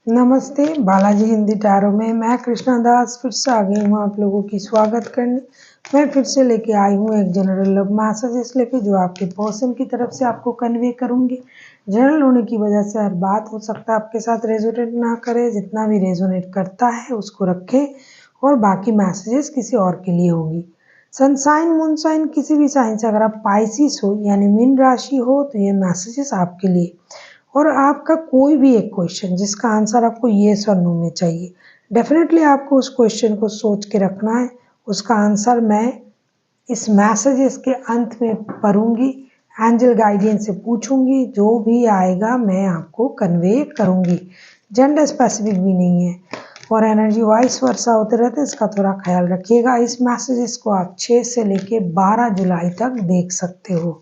नमस्ते, बालाजी हिंदी टैरो में मैं कृष्णा दास फिर से आ गई हूँ आप लोगों की स्वागत करने। मैं फिर से लेके आई हूँ एक जनरल लव मैसेजेस लेके जो आपके पर्सन की तरफ से आपको कन्वे करूँगी। जनरल होने की वजह से हर बात हो सकता है आपके साथ रेजोनेट ना करे, जितना भी रेजोनेट करता है उसको रखें और बाकी मैसेजेस किसी और के लिए होगी। सनसाइन मून साइन किसी भी साइन से अगर आप पाइसिस हो यानी मीन राशि हो तो ये मैसेजेस आपके लिए। और आपका कोई भी एक क्वेश्चन जिसका आंसर आपको येस और नो में चाहिए, डेफिनेटली आपको उस क्वेश्चन को सोच के रखना है। उसका आंसर मैं इस मैसेजेस के अंत में पढ़ूंगी, एंजल गाइडेंस से पूछूंगी, जो भी आएगा मैं आपको कन्वे करूंगी। जेंडर स्पेसिफिक भी नहीं है और एनर्जी वाइस वर्षा होते रहते हैं, इसका थोड़ा ख्याल रखिएगा। इस मैसेजेस को आप 6 से लेके 12 जुलाई तक देख सकते हो।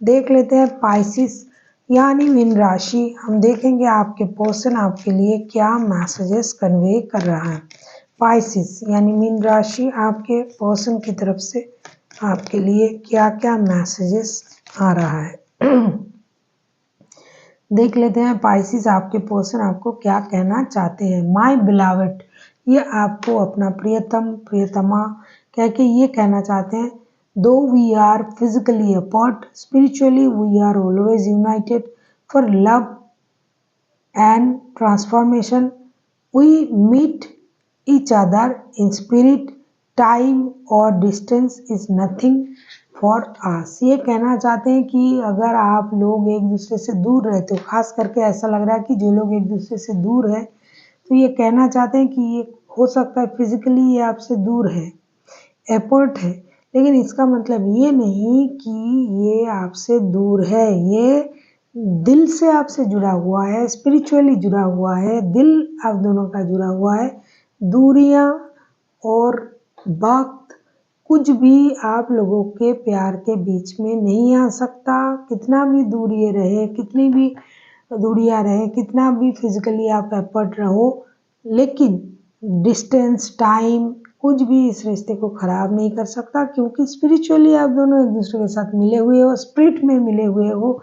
देख लेते हैं पाइसिस यानी मीन राशि। हम देखेंगे आपके पर्सन आपके लिए क्या मैसेजेस कन्वे कर रहा है। पाइसिस यानी मीन राशि आपके पर्सन की तरफ से आपके लिए क्या क्या मैसेजेस आ रहा है। देख लेते हैं पाइसिस आपके पर्सन आपको क्या कहना चाहते हैं। माय बिलावट, ये आपको अपना प्रियतम प्रियतमा कह के ये कहना चाहते हैं। Though we are physically apart, spiritually we are always united for love and transformation. We meet each other in spirit, time और distance is nothing for us. ये कहना चाहते हैं कि अगर आप लोग एक दूसरे से दूर रहते हो, खास करके ऐसा लग रहा है कि जो लोग एक दूसरे से दूर है तो ये कहना चाहते हैं कि ये हो सकता है फिजिकली ये आपसे दूर है, एफर्ट है, लेकिन इसका मतलब ये नहीं कि ये आपसे दूर है। ये दिल से आपसे जुड़ा हुआ है, स्पिरिचुअली जुड़ा हुआ है, दिल आप दोनों का जुड़ा हुआ है। दूरियां और वक्त कुछ भी आप लोगों के प्यार के बीच में नहीं आ सकता। कितना भी दूरी रहे, कितनी भी दूरियां रहे, कितना भी फिजिकली आप एफर्ट रहो, लेकिन डिस्टेंस टाइम कुछ भी इस रिश्ते को खराब नहीं कर सकता, क्योंकि स्पिरिचुअली आप दोनों एक दूसरे के साथ मिले हुए हो, स्पिरिट में मिले हुए हो।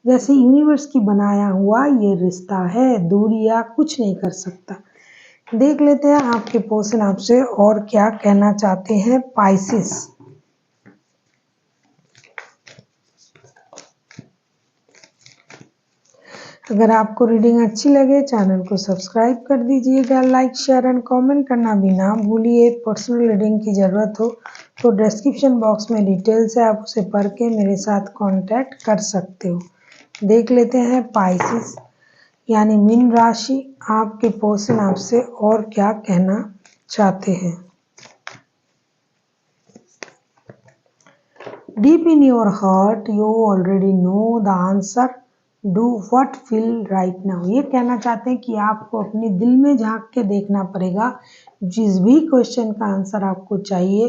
जैसे यूनिवर्स की बनाया हुआ ये रिश्ता है, दूरियां कुछ नहीं कर सकता। देख लेते हैं आपके पर्सन आपसे और क्या कहना चाहते हैं। पाइसिस, अगर आपको रीडिंग अच्छी लगे चैनल को सब्सक्राइब कर दीजिएगा, लाइक शेयर एंड कमेंट करना भी ना भूलिए। पर्सनल रीडिंग की ज़रूरत हो तो डिस्क्रिप्शन बॉक्स में डिटेल्स है, आप उसे पढ़ के मेरे साथ कांटेक्ट कर सकते हो। देख लेते हैं पाइसिस यानी मीन राशि, आपके पर्सन आपसे और क्या कहना चाहते हैं। Deep in your heart, you already know the answer. Do what feel right now. ये कहना चाहते हैं कि आपको अपने दिल में झांक के देखना पड़ेगा। जिस भी क्वेश्चन का आंसर आपको चाहिए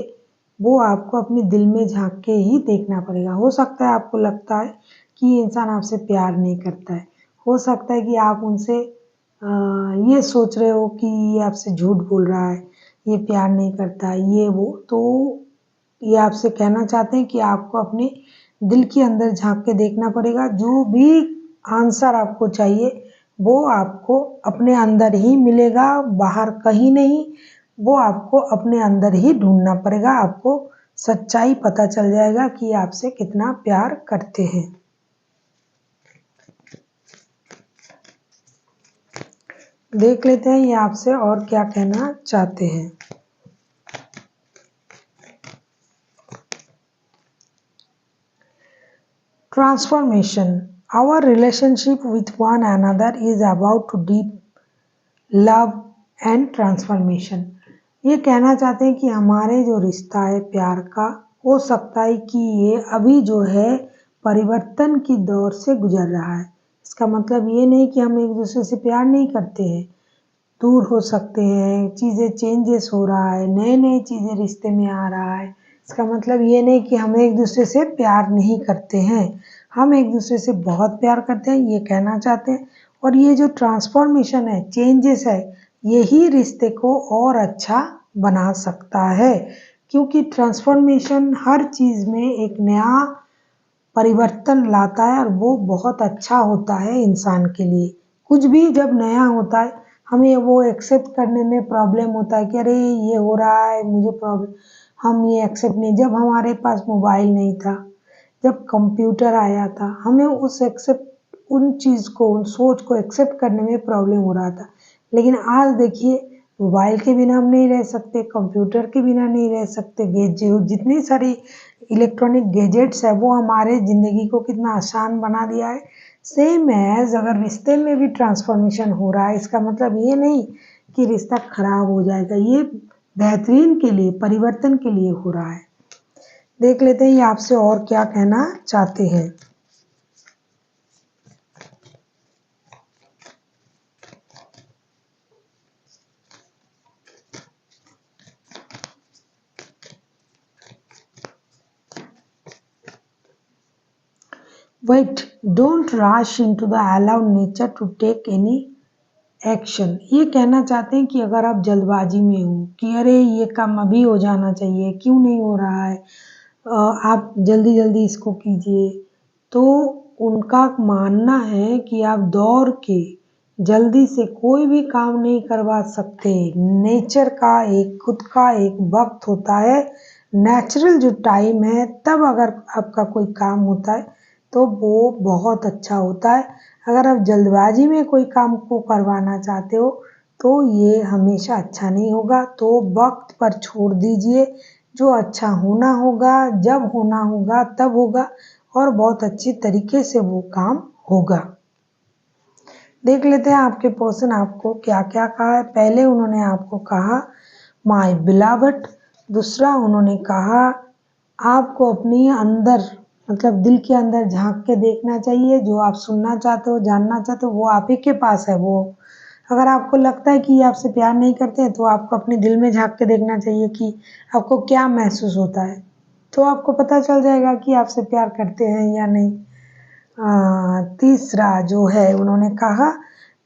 वो आपको अपने दिल में झांक के ही देखना पड़ेगा। हो सकता है आपको लगता है कि ये इंसान आपसे प्यार नहीं करता है, हो सकता है कि आप उनसे ये सोच रहे हो कि ये आपसे झूठ बोल रहा है, ये प्यार नहीं करता, ये वो। तो ये आपसे कहना चाहते हैं कि आपको अपने दिल के अंदर झांक के देखना पड़ेगा। जो भी आंसर आपको चाहिए वो आपको अपने अंदर ही मिलेगा, बाहर कहीं नहीं। वो आपको अपने अंदर ही ढूंढना पड़ेगा। आपको सच्चाई पता चल जाएगा कि ये आपसे कितना प्यार करते हैं। देख लेते हैं ये आपसे और क्या कहना चाहते हैं। Transformation. Our relationship with one another is about to deep love and transformation. ये कहना चाहते हैं कि हमारे जो रिश्ता है प्यार का, हो सकता है कि ये अभी जो है परिवर्तन की दौर से गुजर रहा है। इसका मतलब ये नहीं कि हम एक दूसरे से प्यार नहीं करते हैं, दूर हो सकते हैं, चीज़ें चेंजेस हो रहा है, नए नए चीज़ें रिश्ते में आ रहा है। इसका मतलब ये नहीं कि हम एक दूसरे से प्यार नहीं करते हैं, हम एक दूसरे से बहुत प्यार करते हैं, ये कहना चाहते हैं। और ये जो ट्रांसफॉर्मेशन है, चेंजेस है, यही रिश्ते को और अच्छा बना सकता है, क्योंकि ट्रांसफॉर्मेशन हर चीज़ में एक नया परिवर्तन लाता है और वो बहुत अच्छा होता है इंसान के लिए। कुछ भी जब नया होता है हमें वो एक्सेप्ट करने में प्रॉब्लम होता है कि अरे ये हो रहा है, मुझे प्रॉब्लम, हम ये एक्सेप्ट नहीं। जब हमारे पास मोबाइल नहीं था, जब कंप्यूटर आया था, हमें उन चीज़ को, उन सोच को एक्सेप्ट करने में प्रॉब्लम हो रहा था। लेकिन आज देखिए, मोबाइल के बिना हम नहीं रह सकते, कंप्यूटर के बिना नहीं रह सकते। जितनी सारी इलेक्ट्रॉनिक गैजेट्स है वो हमारे ज़िंदगी को कितना आसान बना दिया है। सेम एज़ अगर रिश्ते में भी ट्रांसफॉर्मेशन हो रहा है, इसका मतलब ये नहीं कि रिश्ता खराब हो जाएगा, ये बेहतरीन के लिए, परिवर्तन के लिए हो रहा है। देख लेते हैं ये आपसे और क्या कहना चाहते हैं। Wait, don't rush into the allow nature to take any action। ये कहना चाहते हैं कि अगर आप जल्दबाजी में हो कि अरे ये काम अभी हो जाना चाहिए, क्यों नहीं हो रहा है, आप जल्दी जल्दी इसको कीजिए, तो उनका मानना है कि आप दौड़ के जल्दी से कोई भी काम नहीं करवा सकते। नेचर का एक, खुद का एक वक्त होता है, नेचुरल जो टाइम है, तब अगर आपका कोई काम होता है तो वो बहुत अच्छा होता है। अगर आप जल्दबाजी में कोई काम को करवाना चाहते हो तो ये हमेशा अच्छा नहीं होगा। तो वक्त पर छोड़ दीजिए, जो अच्छा होना होगा, जब होना होगा तब होगा, और बहुत अच्छी तरीके से वो काम होगा। देख लेते हैं आपके पर्सन आपको क्या क्या कहा है। पहले उन्होंने आपको कहा माय बिलावट, दूसरा उन्होंने कहा आपको अपनी अंदर, मतलब दिल के अंदर झांक के देखना चाहिए, जो आप सुनना चाहते हो, जानना चाहते हो, वो आप ही के पास है। वो अगर आपको लगता है कि ये आपसे प्यार नहीं करते हैं तो आपको अपने दिल में झांक के देखना चाहिए कि आपको क्या महसूस होता है, तो आपको पता चल जाएगा कि आपसे प्यार करते हैं या नहीं। तीसरा जो है उन्होंने कहा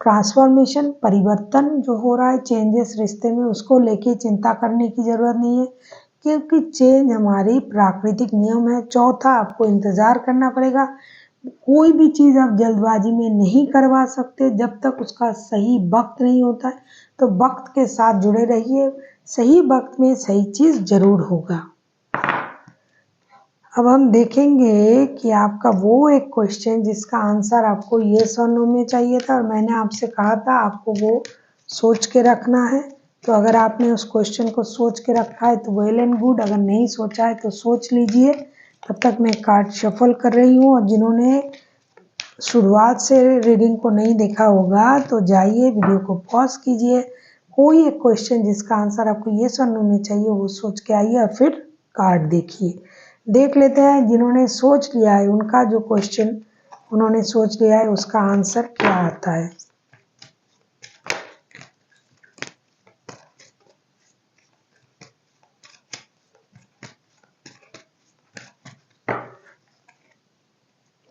ट्रांसफॉर्मेशन, परिवर्तन जो हो रहा है, चेंजेस रिश्ते में, उसको लेके चिंता करने की ज़रूरत नहीं है, क्योंकि चेंज हमारी प्राकृतिक नियम है। चौथा, आपको इंतज़ार करना पड़ेगा। कोई भी चीज़ आप जल्दबाजी में नहीं करवा सकते जब तक उसका सही वक्त नहीं होता है। तो वक्त के साथ जुड़े रहिए, सही वक्त में सही चीज़ ज़रूर होगा। अब हम देखेंगे कि आपका वो एक क्वेश्चन जिसका आंसर आपको येस और नो में चाहिए था, और मैंने आपसे कहा था आपको वो सोच के रखना है। तो अगर आपने उस क्वेश्चन को सोच के रखा है तो वेल एंड गुड, अगर नहीं सोचा है तो सोच लीजिए। तब तक मैं कार्ड शफल कर रही हूँ, और जिन्होंने शुरुआत से रीडिंग को नहीं देखा होगा तो जाइए, वीडियो को पॉज कीजिए, कोई एक क्वेश्चन जिसका आंसर आपको येस और नो में चाहिए वो सोच के आइए, और फिर कार्ड देखिए। देख लेते हैं जिन्होंने सोच लिया है, उनका जो क्वेश्चन उन्होंने सोच लिया है उसका आंसर क्या आता है।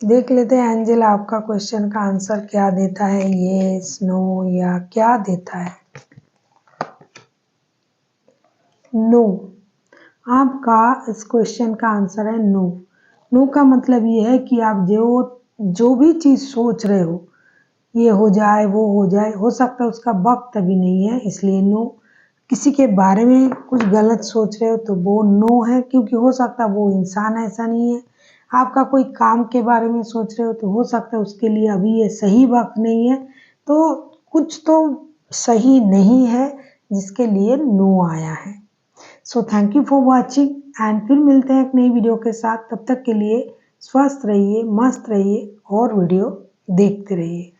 देख लेते हैं एंजल आपका क्वेश्चन का आंसर क्या देता है, येस, नो या क्या देता है। नो, आपका इस क्वेश्चन का आंसर है नो। नो का मतलब ये है कि आप जो भी चीज़ सोच रहे हो, ये हो जाए, वो हो जाए, हो सकता है उसका वक्त अभी नहीं है, इसलिए नो। किसी के बारे में कुछ गलत सोच रहे हो तो वो नो है, क्योंकि हो सकता है वो इंसान ऐसा नहीं है। आपका कोई काम के बारे में सोच रहे हो तो हो सकता है उसके लिए अभी ये सही वक्त नहीं है। तो कुछ तो सही नहीं है जिसके लिए नो आया है। So thank you for watching, and फिर मिलते हैं एक नई वीडियो के साथ। तब तक के लिए स्वस्थ रहिए, मस्त रहिए और वीडियो देखते रहिए।